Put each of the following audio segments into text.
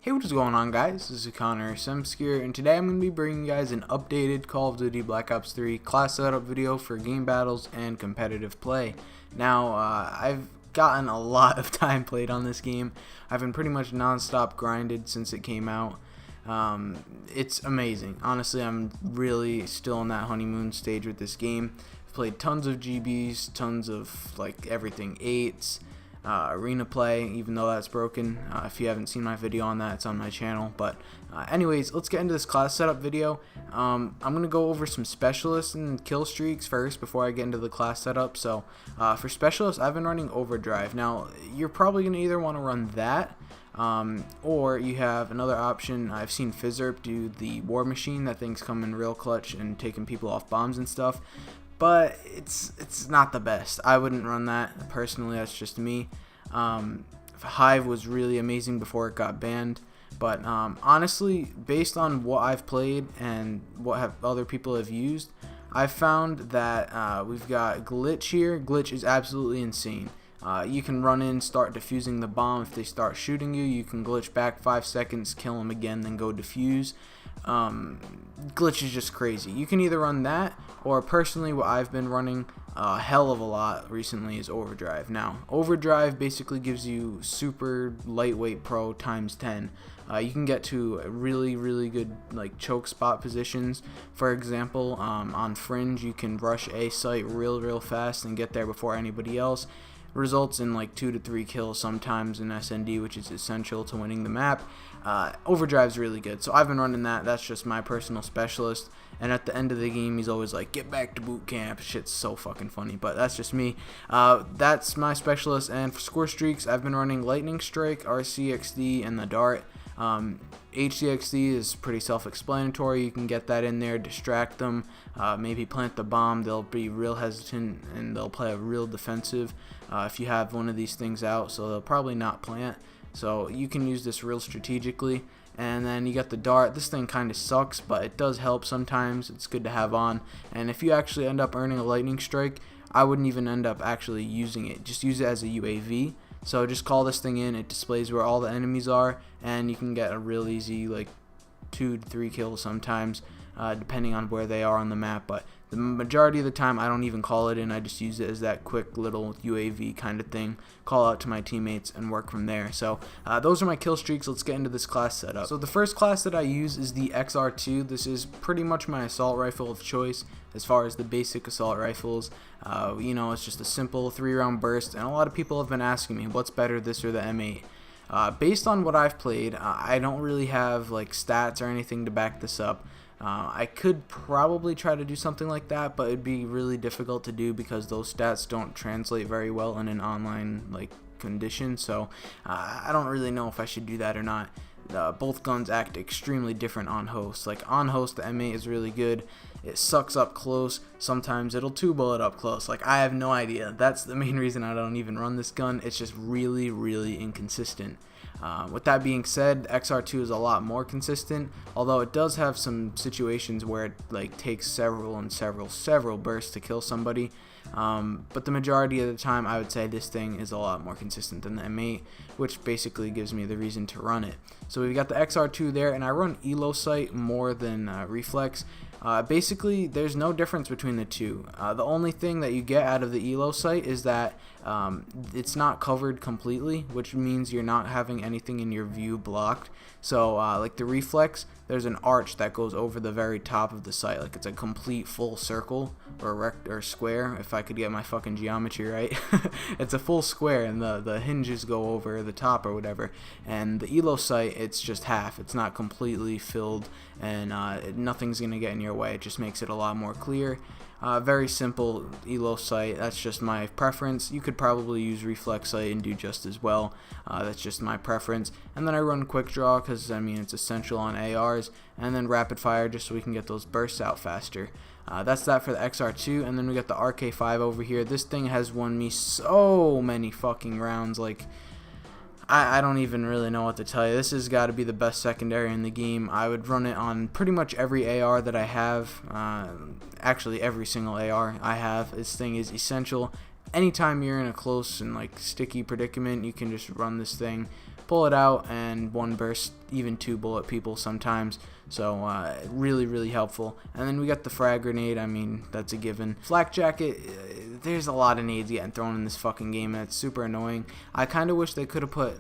Hey, what is going on, guys? This is Connor Semskier, and today I'm going to be bringing you guys an updated Call of Duty Black Ops 3 class setup video for game battles and competitive play. Now, I've gotten a lot of time played on this game. I've been pretty much non-stop grinded since it came out. It's amazing. Honestly, I'm really still in that honeymoon stage with this game. I've played tons of GBs, tons of like everything 8s. Arena play, even though that's broken. If you haven't seen my video on that, it's on my channel. But anyways, let's get into this class setup video. I'm going to go over some specialists and kill streaks first before I get into the class setup. So for specialists, I've been running Overdrive. Now, you're probably going to either want to run that, or you have another option. I've seen Fizzerp do the War Machine. That thing's coming real clutch and taking people off bombs and stuff. But it's not the best. I wouldn't run that personally. That's just me. Hive was really amazing before it got banned, but honestly, based on what I've played and what other people have used, I've found that we've got Glitch here. Glitch is absolutely insane. You can run in, start defusing the bomb. If they start shooting you, you can glitch back 5 seconds, kill them again, then go defuse. Glitch is just crazy. You can either run that, or personally what I've been running a hell of a lot recently is Overdrive. Now, Overdrive basically gives you super lightweight pro times 10. You can get to really good like choke spot positions. For example, on Fringe, you can rush a site real fast and get there before anybody else. Results in like 2 to 3 kills sometimes in SND, which is essential to winning the map. Overdrive's really good, so I've been running that. That's just my personal specialist, and at the end of the game he's always like, get back to boot camp. Shit's so fucking funny, but that's just me. That's my specialist. And for score streaks, I've been running Lightning Strike, RCXD, and the Dart. HCXD is pretty self-explanatory. You can get that in there, distract them, maybe plant the bomb. They'll be real hesitant and they'll play a real defensive if you have one of these things out, so they'll probably not plant. So you can use this real strategically. And then you got the Dart. This thing kind of sucks, but it does help sometimes. It's good to have on. And if you actually end up earning a Lightning Strike, I wouldn't even end up actually using it. Just use it as a UAV. So just call this thing in, it displays where all the enemies are, and you can get a real easy like 2 to 3 kills sometimes, depending on where they are on the map. But the majority of the time I don't even call it in, I just use it as that quick little UAV kind of thing, call out to my teammates and work from there. So those are my kill streaks. Let's get into this class setup. So the first class that I use is the XR2. This is pretty much my assault rifle of choice as far as the basic assault rifles. You know, it's just a simple 3-round burst, and a lot of people have been asking me what's better, this or the M8. Based on what I've played, I don't really have like stats or anything to back this up. I could probably try to do something like that, but it'd be really difficult to do because those stats don't translate very well in an online like condition. So I don't really know if I should do that or not. Both guns act extremely different on host. Like on host, the M8 is really good. It sucks up close. Sometimes it'll 2-bullet up close. Like, I have no idea. That's the main reason I don't even run this gun. It's just really inconsistent. With that being said, XR2 is a lot more consistent, although it does have some situations where it like takes several bursts to kill somebody. But the majority of the time, I would say this thing is a lot more consistent than the M8, which basically gives me the reason to run it. So we've got the XR2 there, and I run Elo Sight more than Reflex. Basically, there's no difference between the two. The only thing that you get out of the Elo Sight is that it's not covered completely, which means you're not having anything in your view blocked. So like the Reflex, there's an arch that goes over the very top of the sight, like it's a complete full circle or square, if I could get my fucking geometry right. It's a full square, and the hinges go over the top or whatever. And the Elo Sight, it's just half. It's not completely filled, and nothing's gonna get in your way. It just makes it a lot more clear. Very simple Elo Sight. That's just my preference. You could probably use Reflex Sight and do just as well. That's just my preference. And then I run Quick Draw because I mean it's essential on ARs, and then Rapid Fire just so we can get those bursts out faster. That's that for the XR2, and then we got the RK5 over here. This thing has won me so many fucking rounds. Like, I don't even really know what to tell you. This has got to be the best secondary in the game. I would run it on pretty much every AR that I have. Actually, every single AR I have. This thing is essential. Anytime you're in a close and like sticky predicament, you can just run this thing. pull it out, and one burst, even 2 bullet people sometimes. So really helpful. And then we got the frag grenade. I mean, that's a given. Flak jacket, there's a lot of nades getting thrown in this fucking game, and it's super annoying. I kind of wish they could have put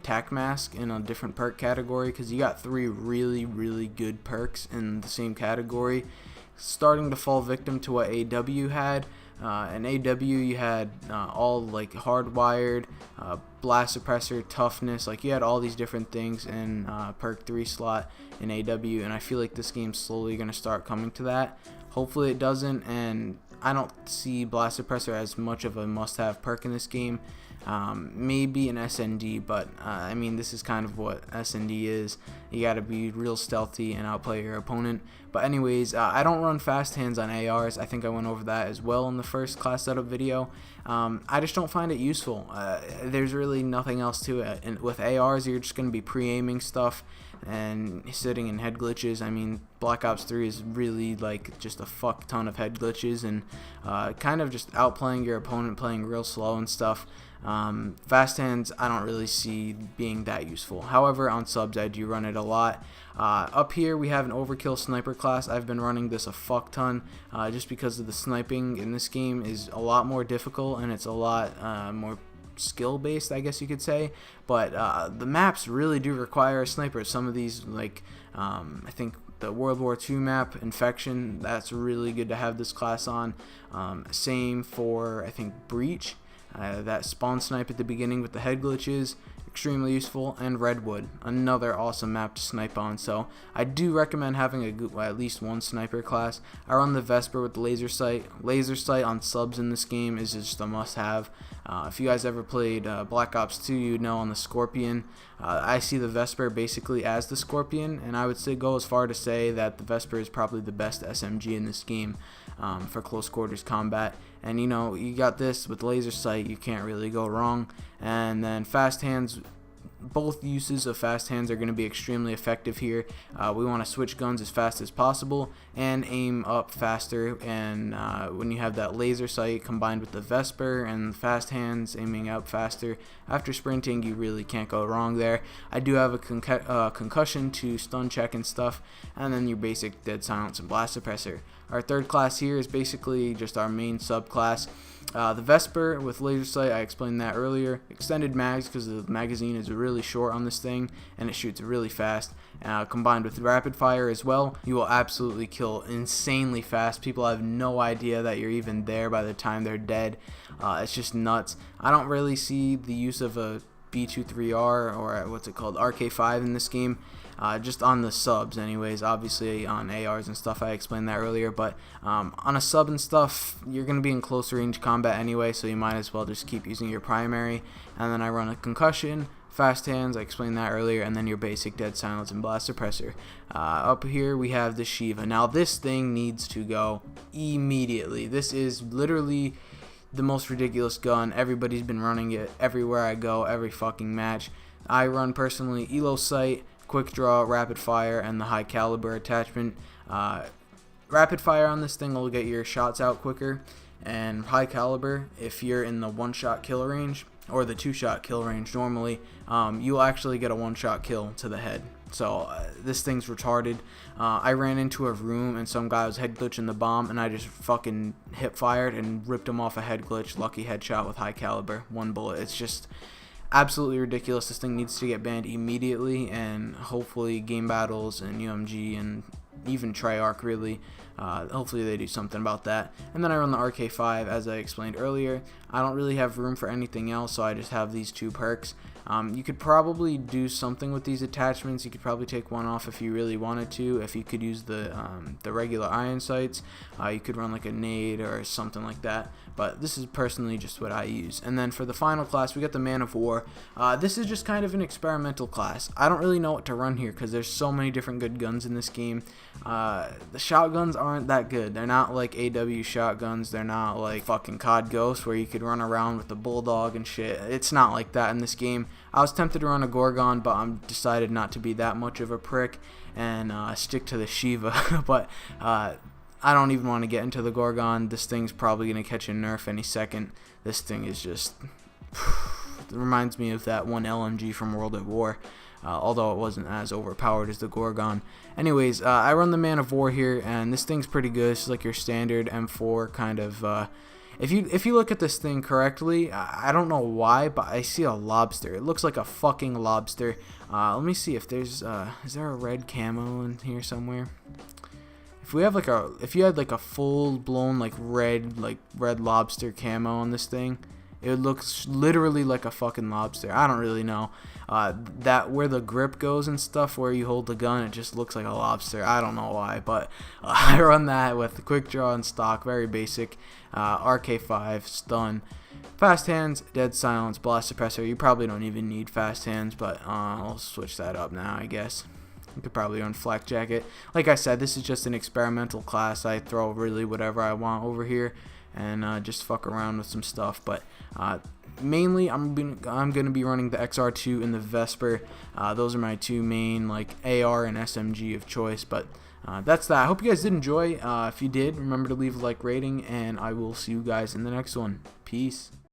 tac mask in a different perk category, because you got 3 really good perks in the same category, starting to fall victim to what AW had. In AW you had all like hardwired, blast suppressor, toughness, like you had all these different things in perk 3 slot in AW, and I feel like this game's slowly going to start coming to that. Hopefully it doesn't, and I don't see blast suppressor as much of a must-have perk in this game. Maybe an SND, but I mean, this is kind of what SND is. You gotta be real stealthy and outplay your opponent. But anyways, I don't run fast hands on ARs. I think I went over that as well in the first class setup video. I just don't find it useful. There's really nothing else to it. And with ARs, you're just gonna be pre-aiming stuff and sitting in head glitches. I mean, Black Ops 3 is really like just a fuck ton of head glitches and kind of just outplaying your opponent, playing real slow and stuff. Fast hands I don't really see being that useful. However, on subs I do run it a lot. Up here we have an overkill sniper class. I've been running this a fuck ton just because of the sniping in this game is a lot more difficult, and it's a lot more skill based, I guess you could say. But the maps really do require a sniper. Some of these, like I think the World War II map, Infection, that's really good to have this class on. Same for, I think, Breach. That spawn snipe at the beginning with the head glitches, extremely useful. And Redwood, another awesome map to snipe on. So I do recommend having at least one sniper class. I run the Vesper with the laser sight. Laser sight on subs in this game is just a must-have. If you guys ever played Black Ops 2, you know on the Scorpion, I see the Vesper basically as the Scorpion, and I would go as far to say that the Vesper is probably the best SMG in this game for close quarters combat. And you know, you got this with laser sight, you can't really go wrong. And then fast hands, both uses of fast hands are going to be extremely effective here. We want to switch guns as fast as possible and aim up faster, and when you have that laser sight combined with the Vesper and fast hands aiming up faster after sprinting, you really can't go wrong there. I do have a concussion to stun check and stuff, and then your basic dead silence and blast suppressor. Our third class here is basically just our main subclass. The Vesper with laser sight, I explained that earlier. Extended mags because the magazine is really short on this thing and it shoots really fast. Combined with rapid fire as well, you will absolutely kill insanely fast. People have no idea that you're even there by the time they're dead. It's just nuts. I don't really see the use of a B23R or what's it called, RK5 in this game. Just on the subs anyways. Obviously on ARs and stuff I explained that earlier, but on a sub and stuff you're going to be in close range combat anyway, so you might as well just keep using your primary. And then I run a concussion, fast hands, I explained that earlier, and then your basic dead silence and blast suppressor. Up here we have the Shiva. Now this thing needs to go immediately. This is literally the most ridiculous gun. Everybody's been running it everywhere I go, every fucking match. I run personally Elo sight, quick draw, rapid fire, and the high caliber attachment. Rapid fire on this thing will get your shots out quicker, and high caliber, if you're in the one-shot kill range or the two-shot kill range normally, you'll actually get a one-shot kill to the head. So this thing's retarded. I ran into a room and some guy was head glitching the bomb, and I just fucking hip fired and ripped him off a head glitch. Lucky headshot with high caliber, 1 bullet. It's just absolutely ridiculous. This thing needs to get banned immediately, and hopefully Game Battles and UMG and even Treyarch really, hopefully they do something about that. And then I run the RK5 as I explained earlier. I don't really have room for anything else, so I just have these 2 perks. You could probably do something with these attachments. You could probably take one off if you really wanted to. If you could use the regular iron sights, you could run like a nade or something like that. But this is personally just what I use. And then for the final class, we got the Man of War. This is just kind of an experimental class. I don't really know what to run here because there's so many different good guns in this game. The shotguns aren't that good. They're not like AW shotguns. They're not like fucking COD Ghost where you could run around with the bulldog and shit. It's not like that in this game. I was tempted to run a Gorgon, but I decided not to be that much of a prick and stick to the Shiva. But I don't even want to get into the Gorgon. This thing's probably going to catch a nerf any second. This thing is just reminds me of that one LMG from World at War. Although it wasn't as overpowered as the Gorgon. Anyways, I run the Man of War here, and this thing's pretty good. It's like your standard M4 kind of. If you look at this thing correctly, I don't know why, but I see a lobster. It looks like a fucking lobster. Let me see if there's is there a red camo in here somewhere? If you had like a full blown like red lobster camo on this thing, it looks literally like a fucking lobster. I don't really know. That where the grip goes and stuff, where you hold the gun, it just looks like a lobster. I don't know why, but I run that with the quick draw and stock, very basic. RK5, stun, fast hands, dead silence, blast suppressor. You probably don't even need fast hands, but I'll switch that up now, I guess. You could probably run flak jacket. Like I said, this is just an experimental class. I throw really whatever I want over here and just fuck around with some stuff, but mainly I'm gonna be running the XR2 and the Vesper. Those are my two main like AR and SMG of choice, but that's that. I hope you guys did enjoy. If you did, remember to leave a like rating, and I will see you guys in the next one. Peace.